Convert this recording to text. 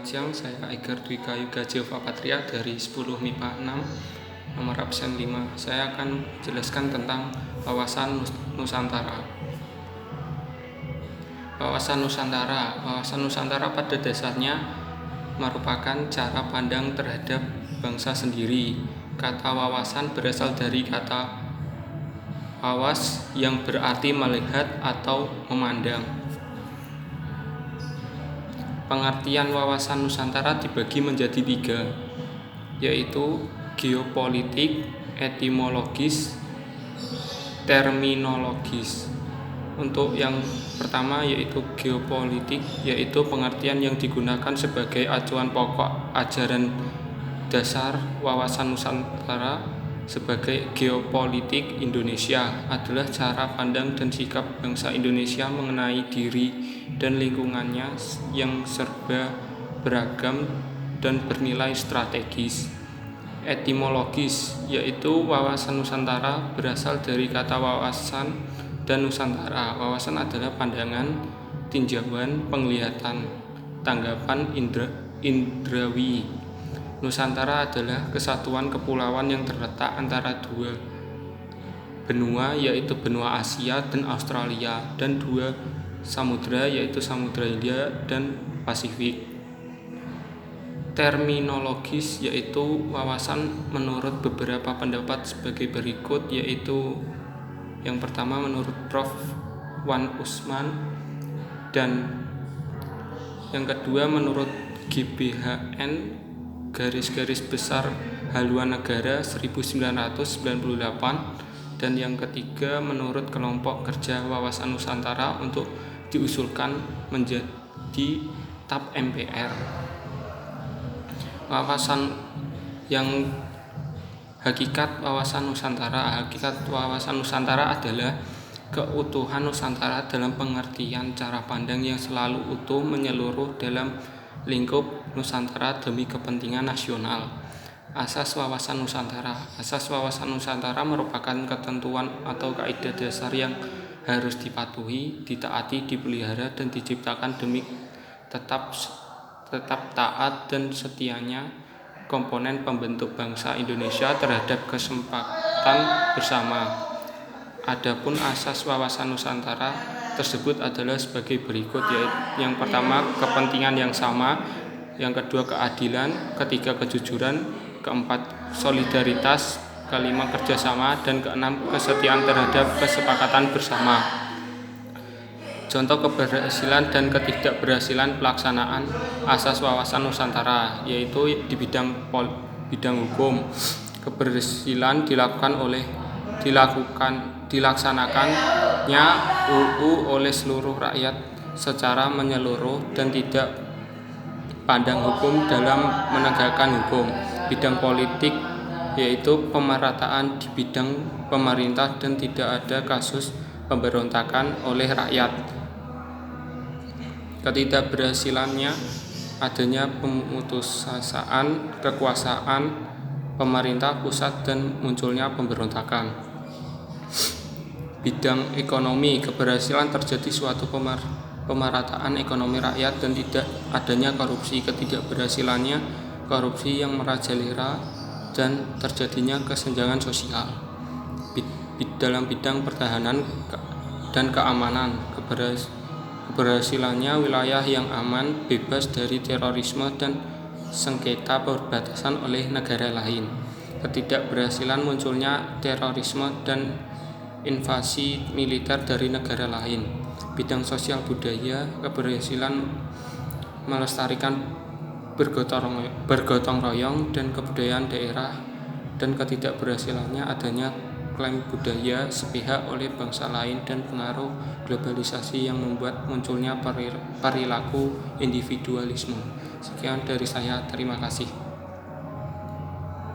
Selamat siang, saya Egar Dwi Kayuga Jova Patria dari 10 MIPA 6, nomor absen 5. Saya akan jelaskan tentang wawasan Nusantara. Wawasan Nusantara pada dasarnya merupakan cara pandang terhadap bangsa sendiri. Kata wawasan berasal dari kata wawas yang berarti melihat atau memandang. Pengertian wawasan Nusantara dibagi menjadi 3, yaitu geopolitik, etimologis, terminologis. Untuk yang pertama yaitu geopolitik, yaitu pengertian yang digunakan sebagai acuan pokok ajaran dasar wawasan Nusantara. Sebagai geopolitik Indonesia adalah cara pandang dan sikap bangsa Indonesia mengenai diri dan lingkungannya yang serba beragam dan bernilai strategis. Etimologis, yaitu wawasan Nusantara berasal dari kata wawasan dan Nusantara. Wawasan adalah pandangan, tinjauan, penglihatan, tanggapan indrawi. Nusantara adalah kesatuan kepulauan yang terletak antara 2 benua, yaitu benua Asia dan Australia, dan 2 samudra, yaitu Samudra Hindia dan Pasifik. Terminologis, yaitu wawasan menurut beberapa pendapat sebagai berikut, yaitu yang pertama menurut Prof. Wan Usman, dan yang kedua menurut GBHN garis besar Haluan Negara 1998, dan yang ketiga menurut kelompok kerja wawasan Nusantara untuk diusulkan menjadi TAP MPR. Hakikat wawasan Nusantara adalah keutuhan Nusantara dalam pengertian cara pandang yang selalu utuh menyeluruh dalam lingkup Nusantara demi kepentingan nasional. Asas wawasan Nusantara merupakan ketentuan atau kaidah dasar yang harus dipatuhi, ditaati, dipelihara, dan diciptakan demi tetap taat dan setianya komponen pembentuk bangsa Indonesia terhadap kesempatan bersama. Adapun asas wawasan Nusantara tersebut adalah sebagai berikut, yaitu yang pertama kepentingan yang sama, yang kedua keadilan, ketiga kejujuran, keempat solidaritas, kelima kerjasama, dan keenam kesetiaan terhadap kesepakatan bersama. Contoh keberhasilan dan ketidakberhasilan pelaksanaan asas wawasan Nusantara, yaitu di bidang hukum. Keberhasilan dilaksanakannya UU oleh seluruh rakyat secara menyeluruh dan tidak pandang hukum dalam menegakkan hukum. Bidang politik, yaitu pemerataan di bidang pemerintah dan tidak ada kasus pemberontakan oleh rakyat. Ketidakberhasilannya adanya pemutusasaan kekuasaan pemerintah pusat dan munculnya pemberontakan. Bidang ekonomi, keberhasilan terjadi suatu pemerataan ekonomi rakyat dan tidak adanya korupsi. Ketidakberhasilannya korupsi yang merajalela dan terjadinya kesenjangan sosial. Dalam bidang pertahanan dan keamanan, keberhasilannya wilayah yang aman, bebas dari terorisme dan sengketa perbatasan oleh negara lain. Ketidakberhasilan munculnya terorisme dan invasi militer dari negara lain. Bidang sosial budaya, keberhasilan melestarikan bergotong royong dan kebudayaan daerah, dan ketidakberhasilannya adanya klaim budaya sepihak oleh bangsa lain dan pengaruh globalisasi yang membuat munculnya perilaku individualisme. Sekian dari saya, terima kasih.